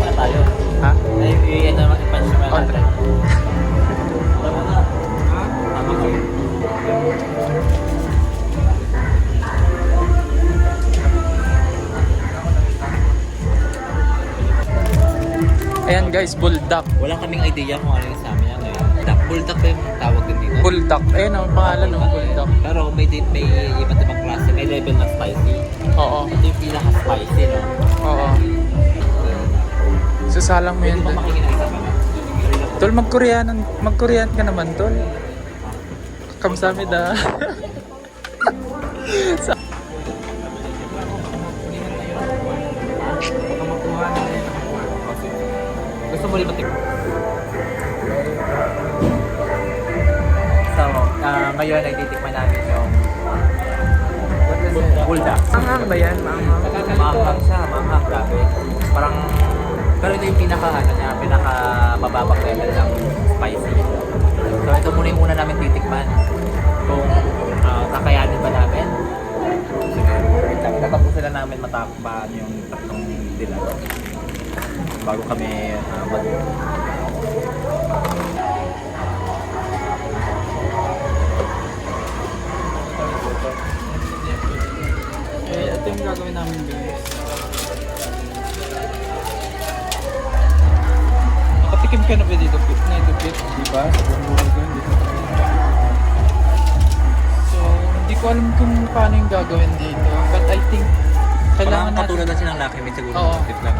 muna tayo. Ha? Ay, ano naman, i-punch naman On. natin. Tama na. Tama ka. Ayan guys, bulldog. Wala kaming idea kung ano yung sa amin yan. Bulldog ba yung tawag din dito? Bulldog. Ayan ang pangalan ng bulldog. Pero may iba't ibang klase. May level na spicy. Oo. Ito yung pinaka-spicy, no? Oo. Sasalang mo yan Pwede ba doon. makikinag sa mga? Tol, mag-Korean ka naman, Tol. Kamsamida. Sa Gusto mo rin matikman? So, ngayon ay titikman namin yung bulldog. Manghang ba yan? Manghang? Maanghang siya, maanghang, grabe. Parang, pero ito yung pinaka, pinaka mababang level ng spicy. So, ito muna yung una namin titikman. Kung kakayanin ba namin. Sige, tatapusin lang namin matakbaan yung tatlong dilag. Bago kami mag... Ito yung gagawin namin guys. Nakatikim ka na ba dito, Pit? Na ito, Pit? Diba? Sa buong ko hindi ko. So, hindi ko alam kung paano yung gagawin dito. But I think, kailangan natin... Katulad na silang laki, may siguro Oo. tip lang.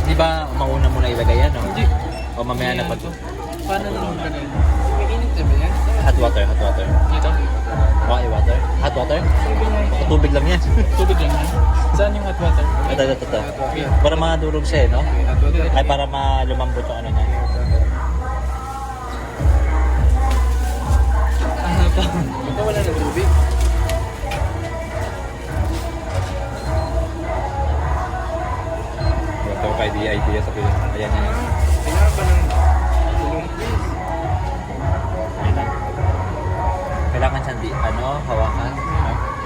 Di ba mauna mo na ilagay yan, no? Hindi. O mamaya na pa ito. Paano naman gagawin? May init na ba yan? Hot water, hot water. Dito? Okay, water. Hot water? Tubig lang yan. Tubig lang yan. Saan yung hot water? Ito. Para madurog siya, eh, no? Ay, para lumambot yung ano niya. Ito wala na tubig. Ito kay di idea sa Pilipinas. Ayan yan. Kailangan pa ng tulong please. Kailangan siyang hawakan.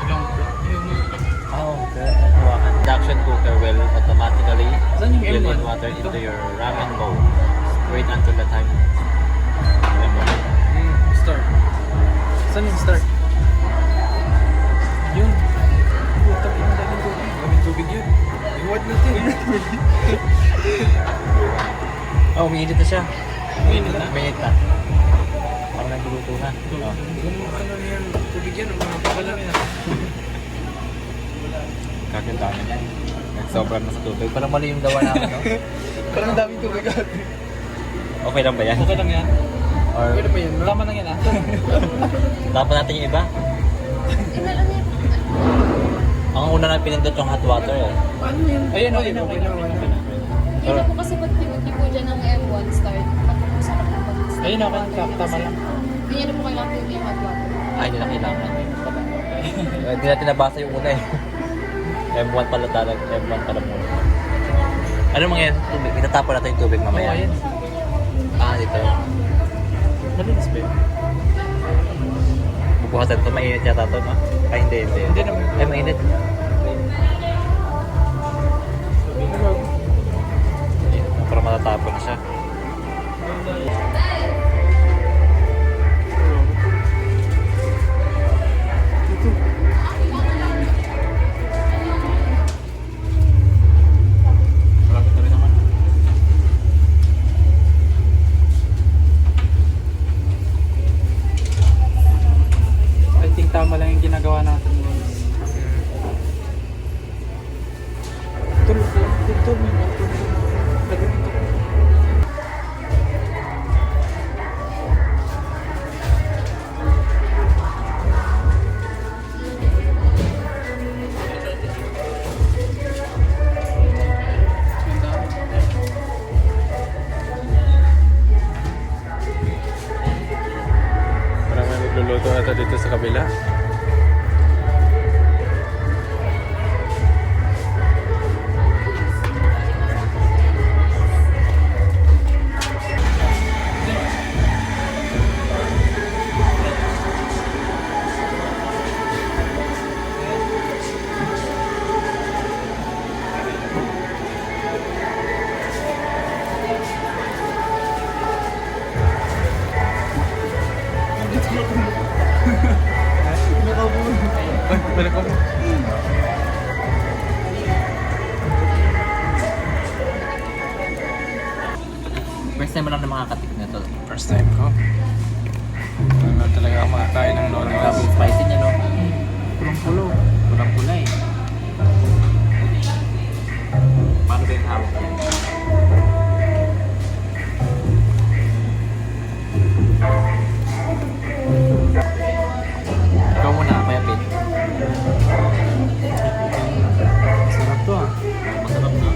Yung Okay. Hawakan. Induction cooker will automatically Saan yung fill in M1? water Ito? into your ramen bowl. Wait until the time. M1. start. Saan yung start? Yun. Putak yung daming tubig. Daming tubig yun. Iwad natin. Oh, umiinit na siya. Umiinit na? Umiinit na. Parang nagluluto na. Oh. Ano yan? Tubig yan. Ang mga pakalang yan. Kakita na yan. Nagsobra na sa tubig. Parang mali yung gawa namin, no? Parang daming tubig agad. Okay lang ba yan? Okay lang yan. Or Pwede ba yan? Tama lang yan ah. tapos natin yung iba? Ang una na pinindot yung hot water, eh. Paano yan? Ayun, okay na. Hindi na po kasi ba't hindi po dyan ng M1 start? Napapasarap po mag-start. Ayun, okay. Tama lang. Hindi niya na po kailangan po yung hot water. Ay, hindi na kailangan. Hindi natin nabasa yung una, eh. M1 pala talaga. M1 pala muna. Ano mangyayari sa tubig? Itatapon natin yung tubig mamaya. Oo, ayun. Dito. Malinis ba yun? Bubuhasan to. Mainit yata to, no? Ay, hindi. Hindi naman. Ay, mainit. Para matatapon na siya. Malapit na rin naman. I think tama lang yung ginagawa natin guys. Tul, may mga tul. Lagyan ito. Parang may magluluto ata dito sa kabila. time mo lang na makakatik na to. First time ko. Ano talaga ako makakain ng Grabe noodles. yung spicy niya, no? Pulang-pulo. Pulang-pula eh. Paano ba yung hawak niya? Ikaw muna, Kuya Pete. Sarap to ah. Masarap na.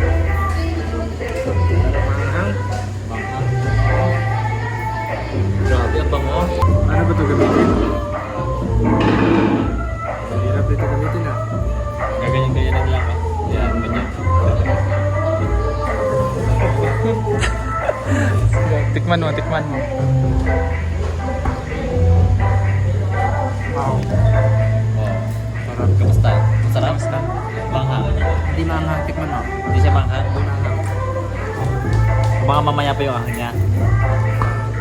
Manghang. Banghang. Grabe, ang bango. Ano ba ito gamitin? Mahirap dito gamitin ah. Gaganyan-ganyan lang eh. Yan, ganyan. Tikman mo, tikman mo. Wow. Oh. Sarap. Kamusta? Masarap? Kamusta? Banghang. Hindi maanghang, tikman mo. Hindi siya banghang. Hindi maanghang. Baka mamaya pa yung ahang niya.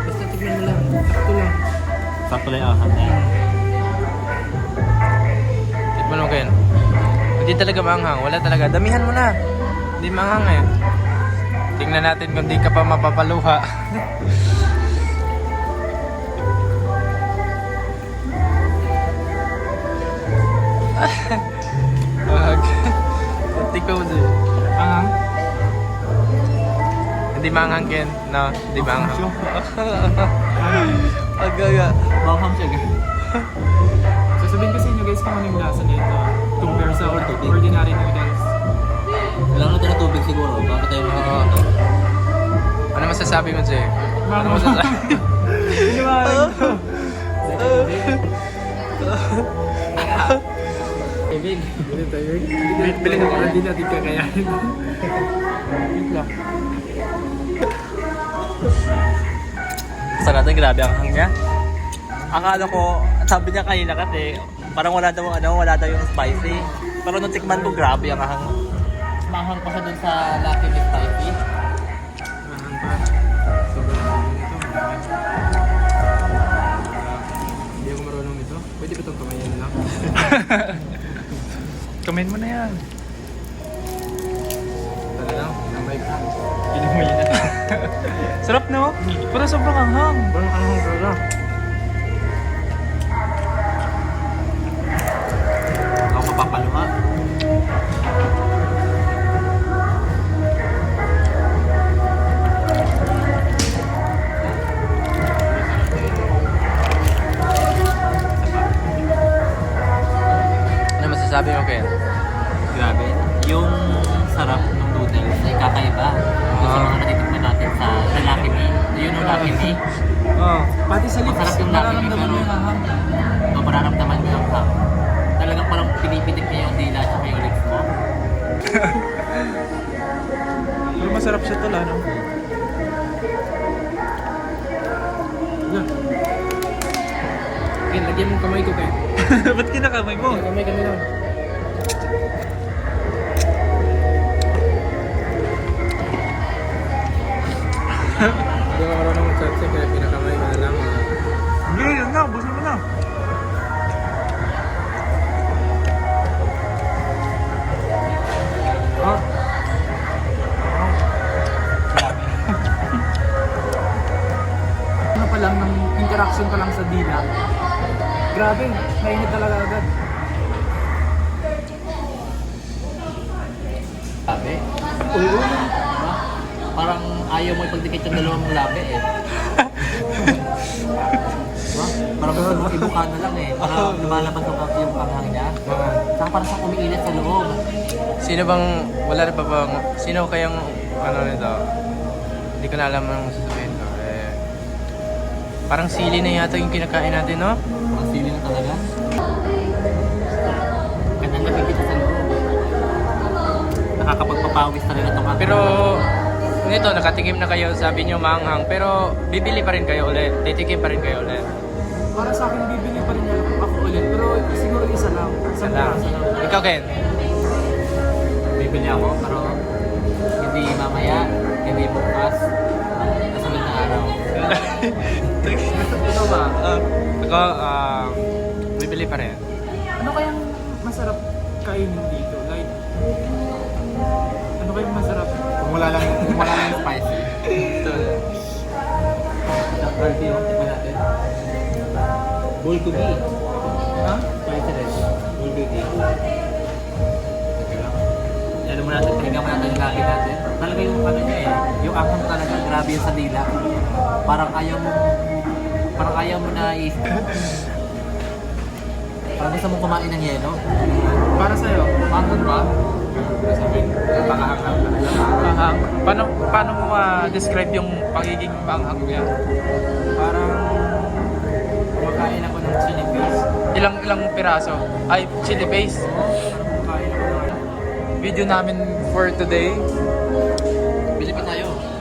Basta tikman mo lang. Sakto lang. Sakto lang yung ahang niya. Tikman mo, Ken. Hindi talaga maanghang. Wala talaga. Damihan mo na. Hindi maanghang eh. Tingnan natin kung di ka pa mapapaluha. Wag. Tika mo dyan. Anghang? Hindi maanghang, Ken. No, hindi maanghang. Agaga. Banghang siya, guys. Sasabihin ko sa inyo guys kung ano yung lasa nito compare sa ordinary noodles. Kailangan natin ng tubig siguro. Baka tayo makikita. Ano masasabi mo, Jay? Ano masasabi? Ibig. Bili na pala din natin kakayanin. Wait lang. Sa natin, grabe ang hang niya. Akala ko, sabi niya kanina kasi, parang wala daw, wala daw yung spicy. Pero nung tikman ko, grabe ang hang. Mahang pa siya dun sa Lucky Me Spicy. Mahang pa. Sobrang mahang ito. Hindi ako marunong nito. Pwede ba itong kamayin lang? Kamayin mo na yan. Tara lang, namay ka. Pinumoy na. Sarap no? Pero sobrang anghang. Sobrang anghang talaga. Ako mapapaluha. Ano masasabi mo, Ken? Grabe. Yung sarap ng noodles ay kakaiba. Yung sa mga natitikman natin sa Lucky Me. Yun yung Lucky Me. Oh, pati sa lips. Masarap yung Lucky Me Nararamdaman mo pero yung anghang. mararamdaman mo yung hang. Talagang parang pinipitik niya yung dila at yung lips mo. Pero masarap siya tala, no? Yan. Ken, lagyan mo kamay ko, Ken. Ba't kinakamay mo? Kamay lang. Hindi ako marunong mag-chatse kaya pinakamay ko na lang. Hindi, yun na. Busin mo na. Ah. Ano pa lang, ng interaction pa lang sa dila. Grabe, nainit talaga agad. Labi? Oo. Diba? Parang ayaw mo ipagdikit yung dalawang labi eh. Diba? Parang gusto mo ibuka na lang eh. Parang lumalabas yung panghang niya. Saka parang sa umiinit sa loob. Sino bang, wala na pa bang, sino kayang, ano nito? Hindi ko na alam anong sasabihin ko. Eh, parang sili na yata yung kinakain natin, no? Parang sili na talaga. Ganda nakikita sa loob. Nakakapagpapawis talaga itong hanggang. Pero, nito, nakatikim na kayo, sabi nyo maanghang, pero bibili pa rin kayo ulit, titikim pa rin kayo ulit. Para sa akin, bibili pa rin ako ulit. Pero siguro isa lang. Isa lang. Ikaw, Ken? Bibili ako, pero hindi mamaya, hindi bukas. Kasunod na araw. Ito ba? Ako, bibili pa rin. Ano kayang masarap kainin dito? Like, ano kayang masarap? Kung wala lang yung spicy. Ito. Bulgogi. Ha? Spicy red. Bulgogi. Ano mo natin, tingnan mo natin yung laki natin. Talaga yung ano niya eh. Yung action talaga, grabe yung sa dila. Parang ayaw mo na parang gusto mong kumain ng yelo. Para sa'yo, Mangon ba? Sabihin, napakahanghang na. paano mo describe yung pagiging panghang niya? Parang kumakain ako ng chili paste. Ilang piraso? Ay, chili paste. Kumakain ako ng Video namin for today. Bili pa tayo.